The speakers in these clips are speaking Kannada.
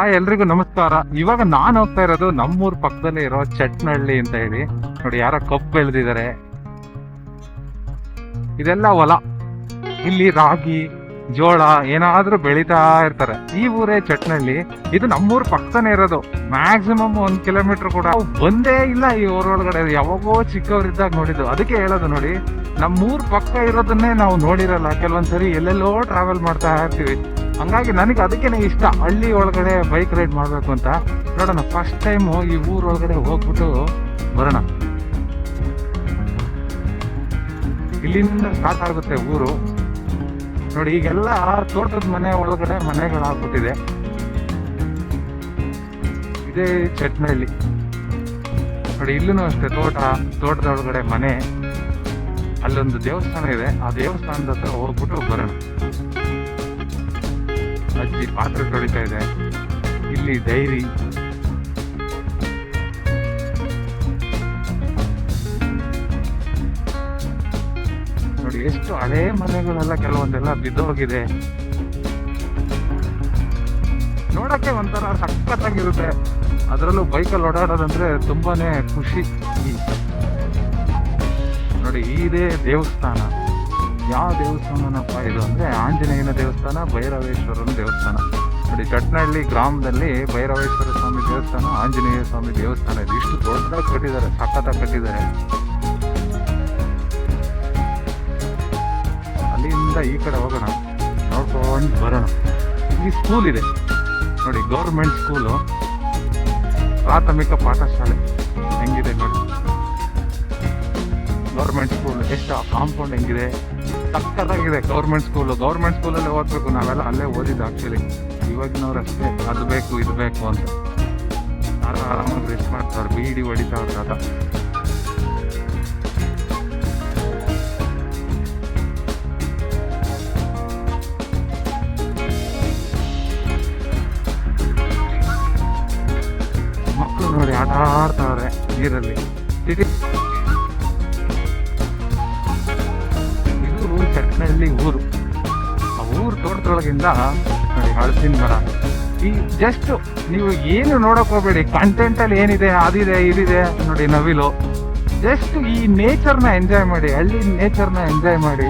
ಎಲ್ರಿಗೂ ನಮಸ್ಕಾರ. ಇವಾಗ ನಾನು ಹೋಗ್ತಾ ಇರೋದು ನಮ್ಮೂರ್ ಪಕ್ಕದಲ್ಲಿ ಇರೋ ಚಟ್ನಳ್ಳಿ ಅಂತ ಹೇಳಿ. ನೋಡಿ, ಯಾರೋ ಕಬ್ಬು ಬೆಳೆದಿದ್ದಾರೆ. ಇದೆಲ್ಲ ಹೊಲ. ಇಲ್ಲಿ ರಾಗಿ, ಜೋಳ ಏನಾದ್ರೂ ಬೆಳೀತಾ ಇರ್ತಾರೆ. ಈ ಊರೇ ಚಟ್ನಳ್ಳಿ. ಇದು ನಮ್ಮೂರ್ ಪಕ್ಕನೇ ಇರೋದು. ಮ್ಯಾಕ್ಸಿಮಮ್ 1 ಕಿಲೋಮೀಟರ್ ಕೂಡ ಬಂದೇ ಇಲ್ಲ ಈ ಊರೊಳಗಡೆ. ಯಾವಾಗೋ ಚಿಕ್ಕವರಿದ್ದಾಗ ನೋಡಿದ್ದು. ಅದಕ್ಕೆ ಹೇಳೋದು ನೋಡಿ, ನಮ್ಮೂರ್ ಪಕ್ಕ ಇರೋದನ್ನೇ ನಾವು ನೋಡಿರಲ್ಲ. ಕೆಲವೊಂದ್ಸರಿ ಎಲ್ಲೆಲ್ಲೋ ಟ್ರಾವೆಲ್ ಮಾಡ್ತಾ ಇರ್ತೀವಿ. ಹಂಗಾಗಿ ನನಗೆ ಅದಕ್ಕೇನೆ ಇಷ್ಟ, ಹಳ್ಳಿ ಒಳಗಡೆ ಬೈಕ್ ರೈಡ್ ಮಾಡ್ಬೇಕು ಅಂತ. ನೋಡೋಣ, ಫಸ್ಟ್ ಟೈಮು ಈ ಊರೊಳಗಡೆ ಹೋಗ್ಬಿಟ್ಟು ಬರೋಣ. ಇಲ್ಲಿಂದ ಸ್ಟಾರ್ಟ್ ಆಗುತ್ತೆ ಊರು. ನೋಡಿ, ಈಗೆಲ್ಲ ತೋಟದ ಮನೆ ಒಳಗಡೆ ಮನೆಗಳಾಗ್ಬಿಟ್ಟಿದೆ. ಇದೇ ಚಟ್ನಳ್ಳಿ. ನೋಡಿ, ಇಲ್ಲೂ ಅಷ್ಟೇ ತೋಟದ ಒಳಗಡೆ ಮನೆ. ಅಲ್ಲೊಂದು ದೇವಸ್ಥಾನ ಇದೆ. ಆ ದೇವಸ್ಥಾನದ ಹತ್ರ ಹೋಗ್ಬಿಟ್ಟು ಬರೋಣ. ಅಜ್ಜಿ ಪಾತ್ರೆ ತೊಳಿತಾ ಇದೆ. ಇಲ್ಲಿ ಡೈರಿ. ನೋಡಿ, ಎಷ್ಟು ಹಳೇ ಮನೆಗಳೆಲ್ಲ ಕೆಲವೊಂದೆಲ್ಲ ಬಿದ್ದೋಗಿದೆ. ನೋಡಕ್ಕೆ ಒಂಥರ ಸಖತ್ತಾಗಿರುತ್ತೆ. ಅದರಲ್ಲೂ ಬೈಕಲ್ಲಿ ಓಡಾಡೋದಂದ್ರೆ ತುಂಬಾನೇ ಖುಷಿ. ನೋಡಿ, ಇದೇ ದೇವಸ್ಥಾನ. ಯಾವ ದೇವಸ್ಥಾನನಪ್ಪ ಇದು ಅಂದ್ರೆ ಆಂಜನೇಯನ ದೇವಸ್ಥಾನ, ಭೈರವೇಶ್ವರನ ದೇವಸ್ಥಾನ. ನೋಡಿ, ಚಟ್ನಳ್ಳಿ ಗ್ರಾಮದಲ್ಲಿ ಭೈರವೇಶ್ವರ ಸ್ವಾಮಿ ದೇವಸ್ಥಾನ, ಆಂಜನೇಯ ಸ್ವಾಮಿ ದೇವಸ್ಥಾನ ಇದೆ. ಇಷ್ಟು ದೊಡ್ಡದಾಗಿ ಕಟ್ಟಿದ್ದಾರೆ, ಸಖತ್ತಾಗಿ ಕಟ್ಟಿದ್ದಾರೆ. ಅಲ್ಲಿಂದ ಈ ಕಡೆ ಹೋಗೋಣ, ನೋಡ್ಕೊಂಡು ಬರೋಣ. ಇಲ್ಲಿ ಸ್ಕೂಲ್ ಇದೆ ನೋಡಿ, ಗೌರ್ಮೆಂಟ್ ಸ್ಕೂಲು, ಪ್ರಾಥಮಿಕ ಪಾಠಶಾಲೆ. ಹೆಂಗಿದೆ ನೋಡಿ, ಗೌರ್ಮೆಂಟ್ ಸ್ಕೂಲ್. ಎಷ್ಟು ಕಾಂಪೌಂಡ್ ಹೆಂಗಿದೆ, ಸಕ್ಕತ್ತಾಗಿದೆ ಗೌರ್ಮೆಂಟ್ ಸ್ಕೂಲು. ಗೌರ್ಮೆಂಟ್ ಸ್ಕೂಲಲ್ಲಿ ಓದ್ಬೇಕು. ನಾವೆಲ್ಲ ಅಲ್ಲೇ ಓದಿದ್ದು ಆಕ್ಚುಲಿ. ಇವಾಗಿನವ್ರಷ್ಟೇ ಅದು ಬೇಕು ಇದು ಬೇಕು ಅಂತ ಆರಾಮಾಗಿ ರೆಸ್ಟ್ ಮಾಡ್ತಾರೆ, ಬೀಡಿ ಹೊಡಿತಾವ್ರ ಅದ. ಮಕ್ಕಳು ನೋಡಿ ಆಟ ಆಡ್ತಾವ್ರೆ ನೀರಲ್ಲಿ. ಚಟ್ನಳ್ಳಿ ಊರು. ಆ ಊರು ತೋಟದೊಳಗಿಂದ ನೋಡಿ ಹಳಸಿನ ಮರ. ಈ ಜಸ್ಟ್ ನೀವು ಏನು ನೋಡಕ್ ಹೋಗ್ಬೇಡಿ, ಕಂಟೆಂಟ್ ಅಲ್ಲಿ ಏನಿದೆ ಅದಿದೆ ಇದಿದೆ. ನೋಡಿ, ನವಿಲು. ಜಸ್ಟ್ ಈ ನೇಚರ್ನ ಎಂಜಾಯ್ ಮಾಡಿ, ಹಳ್ಳಿ ನೇಚರ್ನ ಎಂಜಾಯ್ ಮಾಡಿ.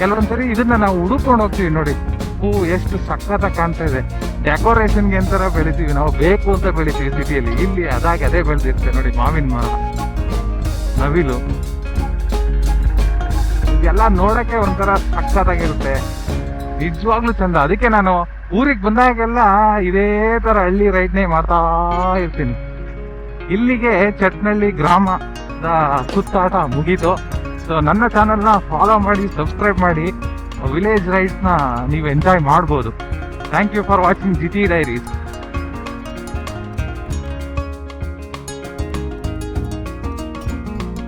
ಕೆಲವೊಂದ್ಸರಿ ಇದನ್ನ ನಾವು ಹುಡುಕೊಂಡು ಹೋಗ್ತೀವಿ. ನೋಡಿ, ಹೂವು ಎಷ್ಟು ಸಖತ್ತಾಗಿ ಕಾಣ್ತಾ ಇದೆ. ಡೆಕೋರೇಷನ್ಗೆ ಎಂತರ ಬೆಳಿತೀವಿ ನಾವು, ಬೇಕು ಅಂತ ಬೆಳಿತೀವಿ ಸಿಟಿಯಲ್ಲಿ. ಇಲ್ಲಿ ಅದಾಗಿ ಅದೇ ಬೆಳೆದಿರುತ್ತೆ. ನೋಡಿ, ಮಾವಿನ ಮರ, ನವಿಲು. ಎಲ್ಲ ನೋಡಕ್ಕೆ ಒಂಥರ ಸಕ್ಕತ್ತಾಗಿರುತ್ತೆ, ನಿಜವಾಗ್ಲೂ ಚಂದ. ಅದಕ್ಕೆ ನಾನು ಊರಿಗೆ ಬಂದಾಗೆಲ್ಲ ಇದೇ ತರ ಹಳ್ಳಿ ರೈಡ್ನೇ ಮಾಡ್ತಾ ಇರ್ತೀನಿ. ಇಲ್ಲಿಗೆ ಚಟ್ನಳ್ಳಿ ಗ್ರಾಮದ ಸುತ್ತಾಟ ಮುಗೀತು. ಸೊ ನನ್ನ ಚಾನಲ್ನ ಫಾಲೋ ಮಾಡಿ, ಸಬ್ಸ್ಕ್ರೈಬ್ ಮಾಡಿ. ವಿಲೇಜ್ ರೈಡ್ಸ್ನ ನೀವು ಎಂಜಾಯ್ ಮಾಡ್ಬೋದು. Thank you for watching GT Diaries.